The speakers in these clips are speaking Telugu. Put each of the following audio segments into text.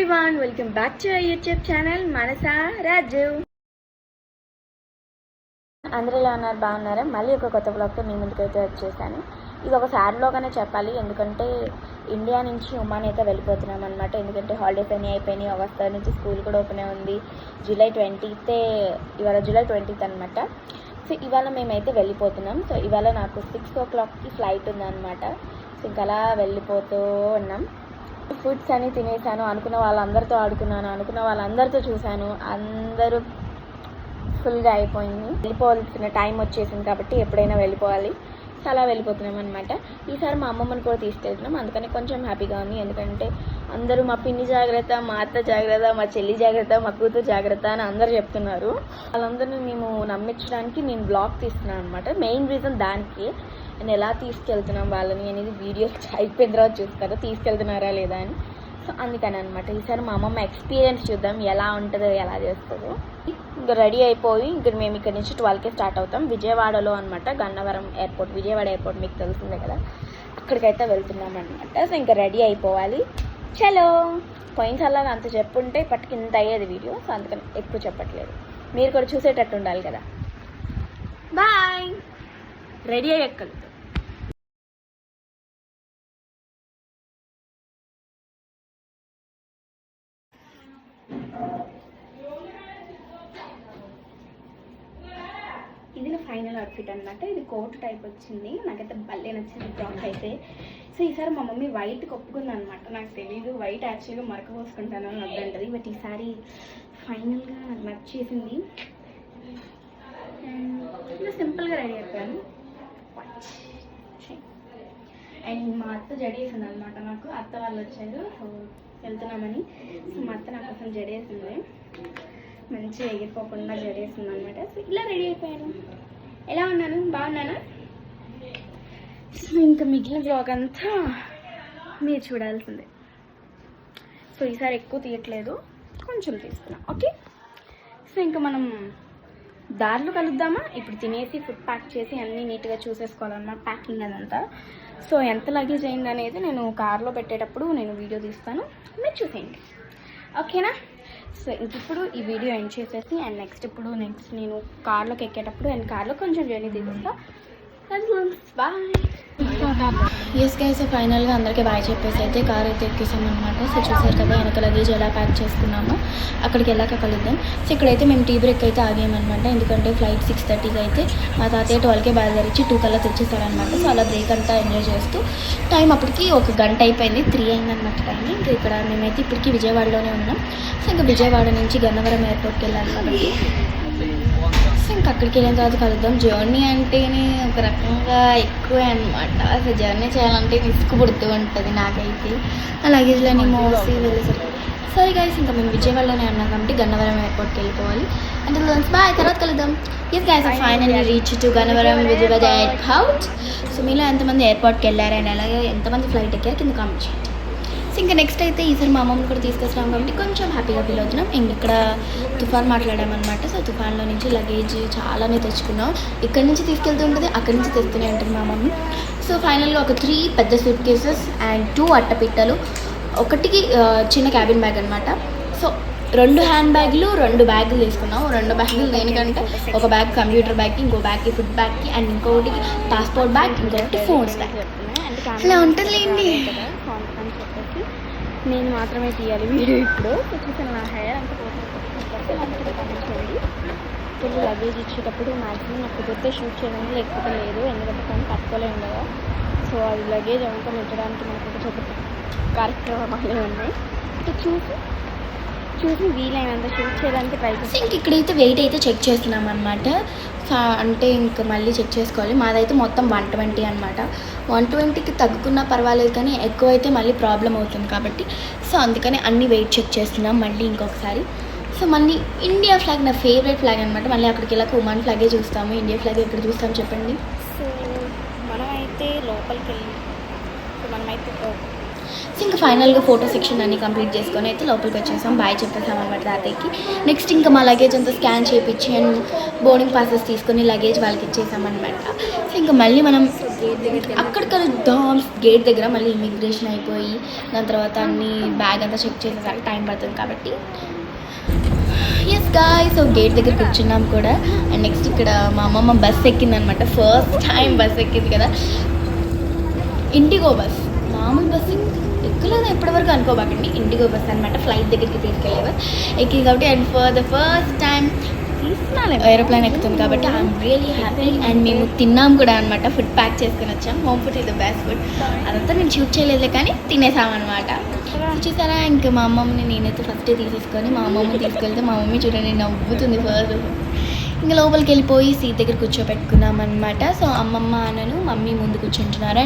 Everyone, welcome back to YouTube channel Manasa Raju. అందరూ ఎలా ఉన్నారు? బాగున్నారా? మళ్ళీ ఒక కొత్త బ్లాగ్తో మీ ముందుకైతే వచ్చేసాను. ఇది ఒక సాడ్ బ్లాగ్ అనే చెప్పాలి, ఎందుకంటే ఇండియా నుంచి ఒమాన్ అయితే వెళ్ళిపోతున్నాం అనమాట. ఎందుకంటే హాలిడేస్ అన్నీ అయిపోయినాయి, ఆగస్ట్ నుంచి స్కూల్ కూడా ఓపెన్ ఉంది. జూలై 20th ఇవాళ జూలై 20th అనమాట. సో ఇవాళ మేమైతే వెళ్ళిపోతున్నాం. సో ఇవాళ నాకు 6 o'clockకి ఫ్లైట్ ఉందన్నమాట. సో ఇంకా అలా వెళ్ళిపోతూ ఉన్నాం. ఫుడ్స్ అని తినేసాను, అనుకున్న వాళ్ళందరితో ఆడుకున్నాను, అనుకున్న వాళ్ళందరితో చూశాను. అందరూ ఫుల్గా అయిపోయింది. వెళ్ళిపోవాల్సిన టైం వచ్చేసింది కాబట్టి ఎప్పుడైనా వెళ్ళిపోవాలి. సో అలా వెళ్ళిపోతున్నాం అనమాట. ఈసారి మా అమ్మమ్మని కూడా తీసుకెళ్తున్నాం, అందుకని కొంచెం హ్యాపీగా ఉంది. ఎందుకంటే అందరూ మా పిన్ని జాగ్రత్త, మా అత్త జాగ్రత్త, మా చెల్లి జాగ్రత్త, మా కూతురు జాగ్రత్త అని అందరూ చెప్తున్నారు. వాళ్ళందరినీ మేము నమ్మించడానికి నేను బ్లాగ్ తీస్తున్నాను అనమాట. మెయిన్ రీజన్ దానికి. నేను ఎలా తీసుకెళ్తున్నాం వాళ్ళని అనేది వీడియో అయిపోయిన తర్వాత చూస్తారు, తీసుకెళ్తున్నారా లేదా అని. సో అందుకని అనమాట. ఈసారి మా అమ్మమ్మ ఎక్స్పీరియన్స్ చూద్దాం, ఎలా ఉంటుందో, ఎలా చేస్తుందో. ఇంకా రెడీ అయిపోయి ఇంకా మేము ఇక్కడ నుంచి 12కే స్టార్ట్ అవుతాం. విజయవాడలో అనమాట, గన్నవరం ఎయిర్పోర్ట్. విజయవాడ ఎయిర్పోర్ట్ మీకు తెలిసిందే కదా, అక్కడికైతే వెళ్తున్నాం అనమాట. సో ఇంకా రెడీ అయిపోవాలి. చలో, పోయినసారి అంత చెప్పుంటే ఇప్పటికి ఇంత అయ్యేది వీడియో. సో అందుకని ఎక్కువ చెప్పట్లేదు, మీరు కూడా చూసేటట్టు ఉండాలి కదా. బాయ్. రెడీ అయ్యక్కలు. ఇది నా ఫైనల్ అవుట్ఫిట్ అనమాట. ఇది కోట్ టైప్ వచ్చింది, నాకైతే భలే నచ్చింది ఫ్రాక్ అయితే. సో ఈసారి మా మమ్మీ వైట్కి ఒప్పుకుంది అనమాట. నాకు తెలీదు, వైట్ యాక్చువల్గా మరక పోసుకుంటాను అని వద్దంటది, బట్ ఈసారి ఫైనల్గా నాకు నచ్చేసింది. అండ్ సింపుల్గా రెడీ అయిపోయాను. అండ్ మా అత్త జడేసింది అనమాట. నాకు అత్త వాళ్ళు వచ్చారు, సో వెళ్తున్నామని. సో మా అత్త నా కోసం జడేసింది, మంచిగా ఎగిరిపోకుండా జడేసింది అనమాట. సో ఇలా రెడీ అయిపోయాను. ఎలా ఉన్నాను? బాగున్నానా? సో ఇంకా మిగిలిన బ్లాగ్ అంతా మీరు చూడాల్సిందే. సో ఈసారి ఎక్కువ తీయట్లేదు, కొంచెం తీస్తున్నాం. ఓకే, సో ఇంకా మనం దారిలో కలుద్దామా? ఇప్పుడు తినేసి ఫుడ్ ప్యాక్ చేసి అన్నీ నీట్గా చూసేసుకోవాలన్నమాట, ప్యాకింగ్ అదంతా. సో ఎంత లగేజ్ అయింది అనేది నేను కార్లో పెట్టేటప్పుడు నేను వీడియో తీస్తాను, మీరు చూసేయండి. ఓకేనా? సో ఇప్పుడు ఈ వీడియో ఎండ్ చేసేసి అండ్ నెక్స్ట్ నేను కార్లోకి ఎక్కేటప్పుడు అండ్ కార్లో కొంచెం జర్నీ తీస్తా. బాయ్. ఎస్ గైస్, ఫైనల్గా అందరికీ బాయ్ చెప్పేసి అయితే కార్ అయితే ఎక్కేసాం అనమాట. సో చూసారు కదా వెనక లగేజ్ ఎలా ప్యాక్ చేసుకున్నామో. అక్కడికి వెళ్ళాక కలుద్దాం. సో ఇక్కడైతే మేము టీ బ్రేక్ అయితే ఆగామన్నమాట, ఎందుకంటే ఫ్లైట్ 6:30కి అయితే మా తాతయ్య 12కే బయలుదేరించి 2 కల్లా తెచ్చేస్తారనమాట. సో అలా బ్రేక్ అంతా ఎంజాయ్ చేస్తూ టైం అప్పటికి 1 గంట అయిపోయింది, 3 అయిందన్నమాట టైం. ఇంకా ఇక్కడ మేమైతే ఇప్పటికీ విజయవాడలోనే ఉన్నాం. సో ఇంకా విజయవాడ నుంచి గన్నవరం ఎయిర్పోర్ట్కి వెళ్ళాలి కాబట్టి సో ఇంకా అక్కడికి వెళ్ళిన తర్వాత కలుద్దాం. జర్నీ అంటేనే ఒక రకంగా ఎక్కువే అనమాట. అసలు జర్నీ చేయాలంటే రిస్క్ పుడుతూ ఉంటుంది నాకైతే, ఆ లగేజ్లని మోసి వెళ్ళేసరికి. సరే గైస్, ఇంకా మేము విజయవాడలోనే ఉన్నాం కాబట్టి గన్నవరం ఎయిర్పోర్ట్కి వెళ్ళిపోవాలి. అంటే బాయ్, తర్వాత కలుద్దాం. Yes guys, finally reach to Gannavaram Vijayawada airport. So మీలో ఎంతమంది ఎయిర్పోర్ట్కి వెళ్ళారు అండ్ అలాగే ఎంతమంది ఫ్లైట్ ఎక్కారు కింద కామెంట్ చేయండి. సో ఇంకా నెక్స్ట్ అయితే ఈసారి మా అమ్మని కూడా తీసుకొచ్చినాం కాబట్టి కొంచెం హ్యాపీగా ఫీల్ అవుతున్నాం. ఇంక ఇక్కడ తుఫాన్ మాట్లాడామన్నమాట. సో తుఫాన్లో నుంచి లగేజ్ చాలానే తెచ్చుకున్నాం. ఇక్కడి నుంచి తీసుకెళ్తుంటుంది, అక్కడి నుంచి తెస్తూనే ఉంటుంది మా మమ్మీ. సో ఫైనల్గా ఒక 3 పెద్ద సూట్ కేసెస్ అండ్ 2 అట్టపిట్టలు, ఒకటికి చిన్న క్యాబిన్ బ్యాగ్ అనమాట. సో 2 హ్యాండ్ బ్యాగ్లు, 2 బ్యాగులు తీసుకున్నాం. 2 బ్యాగులు దేనికంటే ఒక బ్యాగ్ కంప్యూటర్ బ్యాగ్కి, ఇంకో బ్యాగ్కి ఫుడ్ బ్యాగ్కి అండ్ ఇంకొకటి పాస్పోర్ట్ బ్యాగ్, ఇంకొకటి ఫోన్స్ బ్యాగ్. అలా ఉంటుందిలేండి. నేను మాత్రమే తీయాలి వీడియో ఇప్పుడు. చూసాను నా హెయిర్ అంతా పోతుంది. పెళ్ళి లగేజ్ ఇచ్చేటప్పుడు మ్యాక్సిమం నాకు కుదిరితే షూట్ చేయడానికి, లేకపోతే లేదు, ఎందుకంటే కానీ పట్టుకోలేము కదా. సో అది లగేజ్ అంతా పెట్టడానికి మనకు ఒక చోట కార్యక్రమాలు ఉన్నాయి. సో చూసి వీలైనంత షూట్ చేయడానికి ట్రై చేసి ఇంక ఇక్కడైతే వెయిట్ అయితే చెక్ చేస్తున్నాం అనమాట. అంటే ఇంక మళ్ళీ చెక్ చేసుకోవాలి. మాదైతే మొత్తం 120 అనమాట. 120కి తగ్గుకున్నా పర్వాలేదు, కానీ ఎక్కువైతే మళ్ళీ ప్రాబ్లం అవుతుంది కాబట్టి సో అందుకని అన్ని వెయిట్ చెక్ చేస్తున్నాం మళ్ళీ ఇంకొకసారి. సో మళ్ళీ ఇండియా ఫ్లాగ్ నా ఫేవరెట్ ఫ్లాగ్ అనమాట. మళ్ళీ అక్కడికి వెళ్ళాక ఒమాన్ ఫ్లాగే చూస్తాము, ఇండియా ఫ్లాగ్ ఎక్కడ చూస్తాం చెప్పండి. సో మనమైతే లోపలికి వెళ్ళి సో ఇంకా ఫైనల్గా ఫోటో సెక్షన్ అన్ని కంప్లీట్ చేసుకొని అయితే లోపలికి వచ్చేసాం. బాయ్ చెప్పేసాం అనమాట తాతయ్యకి. నెక్స్ట్ ఇంకా మా లగేజ్ అంతా స్కాన్ చేయించి అండ్ బోర్డింగ్ పాసెస్ తీసుకొని లగేజ్ వాళ్ళకి ఇచ్చేసామన్నమాట. సో ఇంకా మళ్ళీ మనం అక్కడ కలుద్దాం గేట్ దగ్గర. మళ్ళీ ఇమిగ్రేషన్ అయిపోయి దాని తర్వాత అన్ని బ్యాగ్ అంతా చెక్ చేసేసరికి టైం పడుతుంది కాబట్టి ఎస్ గాయ్. సో గేట్ దగ్గర కూర్చున్నాం కూడా. అండ్ నెక్స్ట్ ఇక్కడ మా అమ్మమ్మ బస్ ఎక్కిందనమాట. ఫస్ట్ టైం బస్ ఎక్కింది కదా, ఇండిగో బస్. మామూలు బస్ ఎక్కలేదు ఎప్పటివరకు అనుకోబాకండి, ఇండిగో బస్ అనమాట. ఫ్లైట్ దగ్గరికి తీసుకెళ్ళే బస్ ఎక్కింది కాబట్టి. And for the first time aeroplane ఎక్కుతుంది కాబట్టి ఐఎమ్ రియలీ హ్యాపీ. అండ్ మేము తిన్నాం కూడా అనమాట. ఫుడ్ ప్యాక్ చేసుకుని వచ్చాం. Home food is the best food. అదంతా నేను షూట్ చేయలేదు కానీ తినేసామన్నమాట. చూసారా, ఇంకా మా అమ్మమ్మని నేనైతే ఫస్ట్ తీసేసుకొని మా అమ్మమ్మని తీసుకెళ్తే మా మమ్మీ చూడండి నవ్వుతుంది ఫస్ట్. ఇంకా లోపలికి వెళ్ళిపోయి సీట్ దగ్గర కూర్చోబెట్టుకున్నాం అనమాట. సో అమ్మమ్మ అన్నను మమ్మీ ముందు కూర్చుంటున్నారా,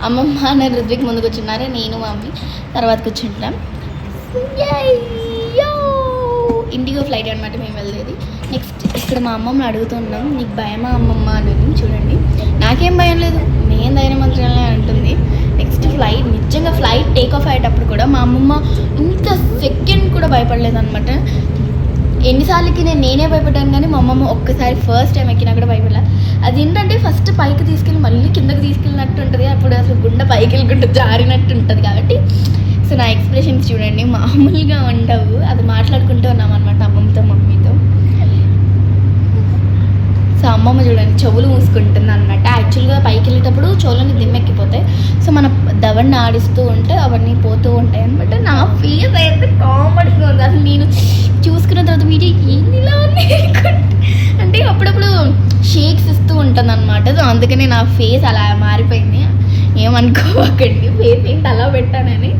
అమ్మమ్మ అన్న రుద్విక్ ముందు కూర్చున్నారా, నేను మమ్మీ తర్వాత కూర్చుంటున్నాం. ఇండిగో ఫ్లైట్ అనమాట మేము వెళ్ళేది. నెక్స్ట్ ఇక్కడ మా అమ్మమ్మని అడుగుతున్నాం, నీకు భయమా అమ్మమ్మ అని. చూడండి నాకేం భయం లేదు, నేను ధైర్యమంత్రాలే అంటుంది. నెక్స్ట్ ఫ్లైట్, నిజంగా ఫ్లైట్ టేక్ ఆఫ్ అయ్యేటప్పుడు కూడా మా అమ్మమ్మ ఇంత సెకండ్ కూడా భయపడలేదు అనమాట. ఎన్నిసార్లకి నేనే భయపడ్డాను కానీ మా అమ్మమ్మ ఒక్కసారి ఫస్ట్ టైం ఎక్కినా కూడా భయపడలే. అదేంటంటే ఫస్ట్ పైకి తీసుకెళ్ళి మళ్ళీ కిందకి తీసుకెళ్ళినట్టు ఉంటుంది, అప్పుడు అసలు గుండె పైకి వెళ్ళి జారినట్టు ఉంటుంది కాబట్టి. సో నా ఎక్స్ప్రెషన్స్ చూడండి మామూలుగా ఉండవు. అది మాట్లాడుకుంటూ ఉన్నాం అనమాట అమ్మమ్మతో మమ్మీతో. సో అమ్మమ్మ చూడండి చెవులు మూసుకుంటుంది అనమాట. యాక్చువల్గా పైకి వెళ్ళేటప్పుడు చెవులని దిమ్మెక్కిపోతాయి. సో మన దవడిని ఆడిస్తూ ఉంటే అవన్నీ పోతూ ఉంటాయి అనమాట. నా ఫేస్ అయితే కామెడీగా ఉంది. అసలు నేను చూసుకున్న తర్వాత వీడియో ఏందిలా ఉంది అంటే అప్పుడప్పుడు షేక్స్ ఇస్తూ ఉంటుంది అనమాట. సో అందుకని నా ఫేస్ అలా మారిపోయింది, ఏమనుకోకండి ఫేస్ ఏంటి అలా పెట్టానని.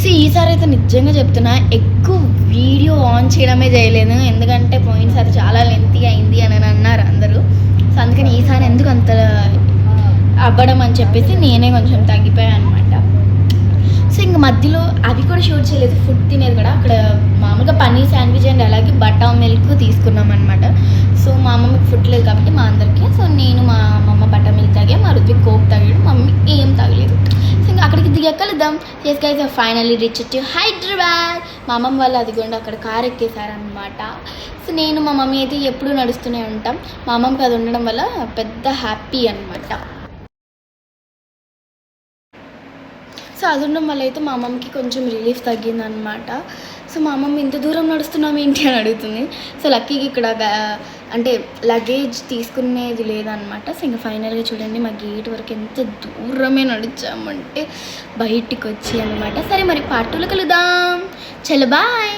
సో ఈసారి అయితే నిజంగా చెప్తున్నా ఎక్కువ వీడియో ఆన్ చేయడమే చేయలేదు, ఎందుకంటే పోయినసారి చాలా లెంతీ అయింది అని అన్నారు అందరూ. సో అందుకని ఈసారి ఎందుకు అంత అవ్వడం అని చెప్పేసి నేనే కొంచెం తగ్గిపోయాను అనమాట. సో ఇంక మధ్యలో అవి కూడా షూట్ చేయలేదు, ఫుడ్ తినేది కూడా. అక్కడ మామూలుగా పన్నీర్ శాండ్విచ్ అండ్ అలాగే బటర్ మిల్క్ తీసుకున్నాం అనమాట. సో మా అమ్మమ్మకి ఫుడ్ లేదు కాబట్టి మా అందరికీ. సో నేను మా అమ్మమ్మ బటర్ మిల్క్ తాగా, మా రుద్విక్ కోక్ తాగాడు, మమ్మీ ఏం తాగలేదు. సో ఇంకా అక్కడికి దిగెక్కలుద్దాం. Yes guys finally reach to Hyderabad. మా అమ్మమ్మ వాళ్ళు అదిగోండి అక్కడ కార్ ఎక్కేసారనమాట. సో నేను మా మమ్మీ అయితే ఎప్పుడూ నడుస్తూనే ఉంటాం. మా అమ్మమ్మకి అది ఉండడం వల్ల పెద్ద హ్యాపీ అనమాట. సో అది ఉండడం వల్ల అయితే మా అమ్మమ్మకి కొంచెం రిలీఫ్ తగ్గిందనమాట. సో మా అమ్మమ్మ ఇంత దూరం నడుస్తున్నాం ఏంటి అని అడుగుతుంది. సో లక్కీకి ఇక్కడ అంటే లగేజ్ తీసుకునేది లేదనమాట. సో ఇంకా ఫైనల్గా చూడండి మా గేట్ వరకు ఎంత దూరమే నడిచామంటే బయటికి వచ్చి అనమాట. సరే మరి పార్ట్ 2లో కలుద్దాం. చలో బాయ్.